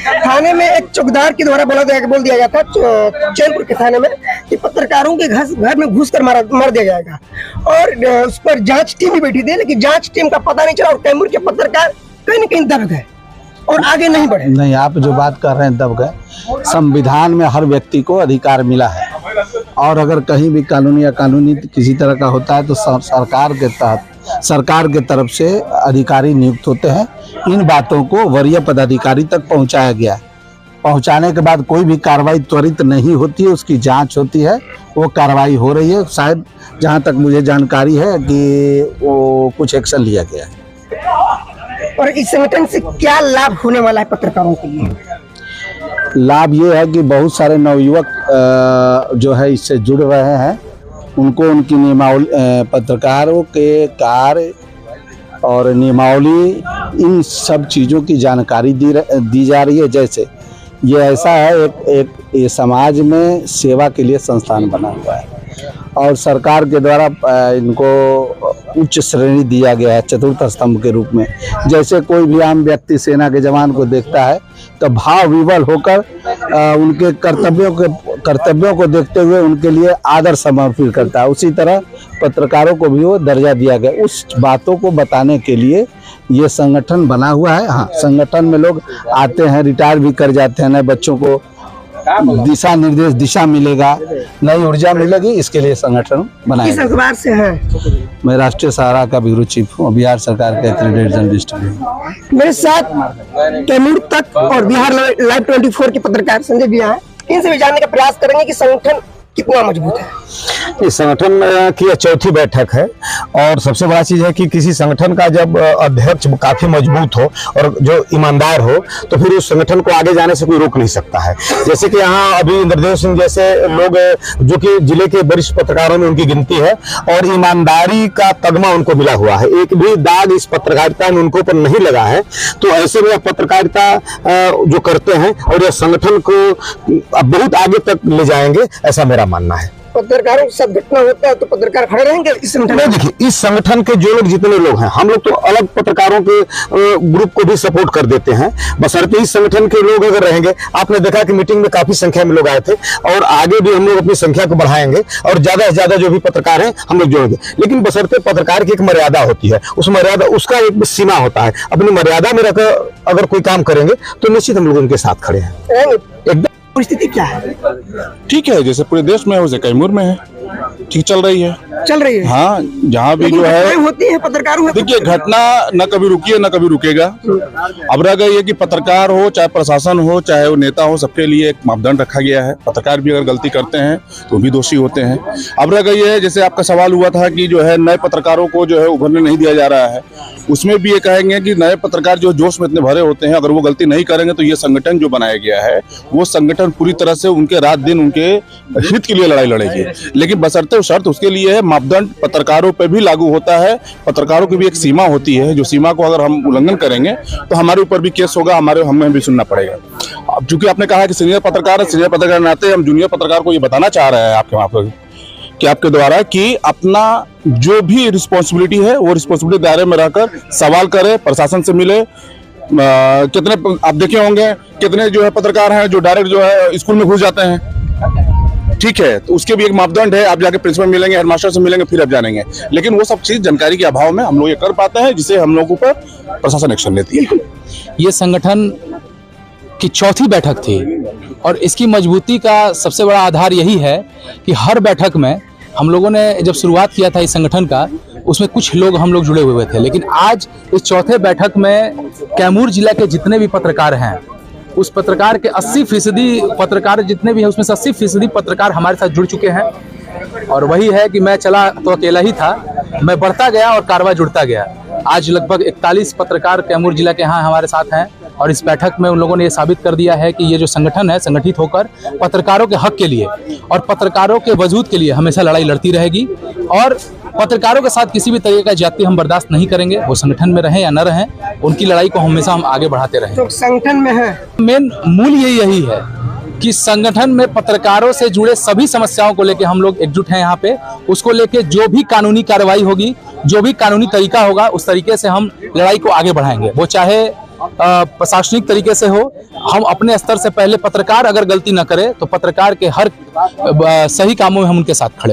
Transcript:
थाने में एक चौकीदार के द्वारा बोल दिया गया था चैनपुर के थाने में कि पत्रकारों के घर में घुस कर मार दिया जाएगा, और उस पर जांच टीम भी बैठी थी, लेकिन जांच टीम का पता नहीं चला और कैमूर के पत्रकार कहीं न कहीं दब गए और आगे नहीं बढ़े। नहीं, आप जो बात कर रहे हैं दब गए। संविधान में हर व्यक्ति को अधिकार मिला है, और अगर कहीं भी कानूनी या कानूनी किसी तरह का होता है तो सरकार के तरफ से अधिकारी नियुक्त होते हैं। इन बातों को वरीय पदाधिकारी तक पहुंचाया गया है। पहुंचाने के बाद कोई भी कार्रवाई त्वरित नहीं होती है, उसकी जांच होती है, वो कार्रवाई हो रही है। शायद जहां तक मुझे जानकारी है कि वो कुछ एक्शन लिया गया है। और इस संगठन से क्या लाभ होने वाला है पत्रकारों के लिए? लाभ ये है कि बहुत सारे नवयुवक जो है इससे जुड़ रहे हैं, उनको उनकी नियमावली, पत्रकारों के कार्य और नियमावली, इन सब चीज़ों की जानकारी दी जा रही है। जैसे ये ऐसा है, एक समाज में सेवा के लिए संस्थान बना हुआ है और सरकार के द्वारा इनको उच्च श्रेणी दिया गया है चतुर्थ स्तंभ के रूप में। जैसे कोई भी आम व्यक्ति सेना के जवान को देखता है तो भाव विवल होकर उनके कर्तव्यों को देखते हुए उनके लिए आदर समर्पित करता है, उसी तरह पत्रकारों को भी वो दर्जा दिया गया। उस बातों को बताने के लिए ये संगठन बना हुआ है। हाँ, संगठन में लोग आते हैं, रिटायर भी कर जाते हैं, नए बच्चों को दिशा मिलेगा, नई ऊर्जा मिलेगी, इसके लिए संगठन बनाया। किस अखबार से है? मैं राष्ट्रीय सहारा का ब्यूरो चीफ हूँ, बिहार सरकार के क्रेडिट जर्नलिस्ट भी। मेरे साथ कैमूर तक और बिहार लाइव 24 के पत्रकार संजय भी हैं। इनसे भी जानने का प्रयास करेंगे कि संगठन कितना मजबूत है। इस संगठन की यह चौथी बैठक है, और सबसे बड़ा चीज है कि किसी संगठन का जब अध्यक्ष काफी मजबूत हो और जो ईमानदार हो, तो फिर उस संगठन को आगे जाने से कोई रोक नहीं सकता है। जैसे कि यहाँ अभी इंद्रदेव सिंह जैसे लोग जो कि जिले के वरिष्ठ पत्रकारों में उनकी गिनती है, और ईमानदारी का तगमा उनको मिला हुआ है, एक भी दाग इस पत्रकारिता में उनको पर नहीं लगा है। तो ऐसे में पत्रकारिता जो करते हैं और यह संगठन को बहुत आगे तक ले जाएंगे, ऐसा मेरा मानना है। पत्रकारों सब घटना होता है तो पत्रकार खड़े रहेंगे इस संगठन में? देखिए, इस संगठन के जो लोग, जितने लोग हैं, हम लोग तो अलग पत्रकारों के ग्रुप को भी सपोर्ट कर देते हैं, बशर्ते इस संगठन के लोग अगर रहेंगे। आपने देखा कि मीटिंग में काफी संख्या में लोग आए थे, और आगे भी हम लोग अपनी संख्या को बढ़ाएंगे और ज्यादा से ज्यादा जो भी पत्रकार हैं हम लोग जोड़ेंगे। लेकिन बशर्ते पत्रकार की एक मर्यादा होती है, उस मर्यादा, उसका एक सीमा होता है। अपनी मर्यादा में रहकर अगर कोई काम करेंगे तो निश्चित हम लोग उनके साथ खड़े हैं। एकदम। परिस्थिति क्या है? ठीक है, जैसे पूरे देश में है वैसे कैमूर में है, ठीक चल रही है। हाँ, जहाँ भी जो है होती है पत्रकारों। देखिए, घटना न कभी रुकी है न कभी रुकेगा। अब रह गई है कि पत्रकार हो, चाहे प्रशासन हो, चाहे वो नेता हो, सबके लिए एक मापदंड रखा गया है। पत्रकार भी अगर गलती करते हैं तो भी दोषी होते हैं। अब रह गई है, जैसे आपका सवाल हुआ था कि जो है नए पत्रकारों को जो है उभरने नहीं दिया जा रहा है, उसमें भी ये कहेंगे कि नए पत्रकार जो जोश में इतने भरे होते हैं, अगर वो गलती नहीं करेंगे तो ये संगठन जो बनाया गया है, वो संगठन पूरी तरह से उनके रात दिन उनके हित के लिए लड़ाई लड़ेगी। लेकिन बशर्ते शर्त उसके लिए है, मापदंड पत्रकारों पे भी लागू होता है। पत्रकारों की भी एक सीमा होती है, जो सीमा को अगर हम उल्लंघन करेंगे तो हमारे ऊपर भी केस होगा, हमें भी सुनना पड़ेगा। अब चूंकि आपने कहा कि सीनियर पत्रकार है, सीनियर पत्रकार नाते हम जूनियर पत्रकार को ये बताना चाह रहे हैं आपके द्वारा कि अपना जो भी रिस्पॉन्सिबिलिटी है वो रिस्पॉन्सिबिलिटी दायरे में रहकर सवाल करे, प्रशासन से मिले। कितने आप देखे होंगे कितने जो है पत्रकार हैं जो डायरेक्ट जो है स्कूल में घुस जाते हैं, ठीक है, तो उसके भी एक मापदंड है। आप जाके प्रिंसिपल मिलेंगे, हेडमास्टर से मिलेंगे, फिर आप जानेंगे। लेकिन वो सब चीज जानकारी के अभाव में हम लोग ये कर पाते हैं, जिसे हम लोगों पर प्रशासन एक्शन लेती है। ये संगठन की चौथी बैठक थी, और इसकी मजबूती का सबसे बड़ा आधार यही है कि हर बैठक में हम लोगों ने जब शुरुआत किया था इस संगठन का, उसमें कुछ लोग हम लोग जुड़े हुए थे, लेकिन आज इस चौथे बैठक में कैमूर जिला के जितने भी पत्रकार हैं, उस पत्रकार के 80% पत्रकार जितने भी हैं, उसमें से 80% पत्रकार हमारे साथ जुड़ चुके हैं। और वही है कि मैं चला तो अकेला ही था, मैं बढ़ता गया और कारवा जुड़ता गया। आज लगभग 41 पत्रकार कैमूर जिला के यहाँ हमारे साथ हैं, और इस बैठक में उन लोगों ने ये साबित कर दिया है कि ये जो संगठन है संगठित होकर पत्रकारों के हक के लिए और पत्रकारों के वजूद के लिए हमेशा लड़ाई लड़ती रहेगी। और पत्रकारों के साथ किसी भी तरीके का ज्यादती हम बर्दाश्त नहीं करेंगे, वो संगठन में रहें या न रहें, उनकी लड़ाई को हमेशा हम आगे बढ़ाते रहें। तो संगठन में है मेन मूल यही है कि संगठन में पत्रकारों से जुड़े सभी समस्याओं को लेकर हम लोग एकजुट हैं यहाँ पे। उसको लेके जो भी कानूनी कार्रवाई होगी, जो भी कानूनी तरीका होगा, उस तरीके से हम लड़ाई को आगे बढ़ाएंगे। वो चाहे प्रशासनिक तरीके से हो, हम अपने स्तर से पहले पत्रकार अगर गलती न करे तो पत्रकार के हर सही कामों में हम उनके साथ खड़े हैं।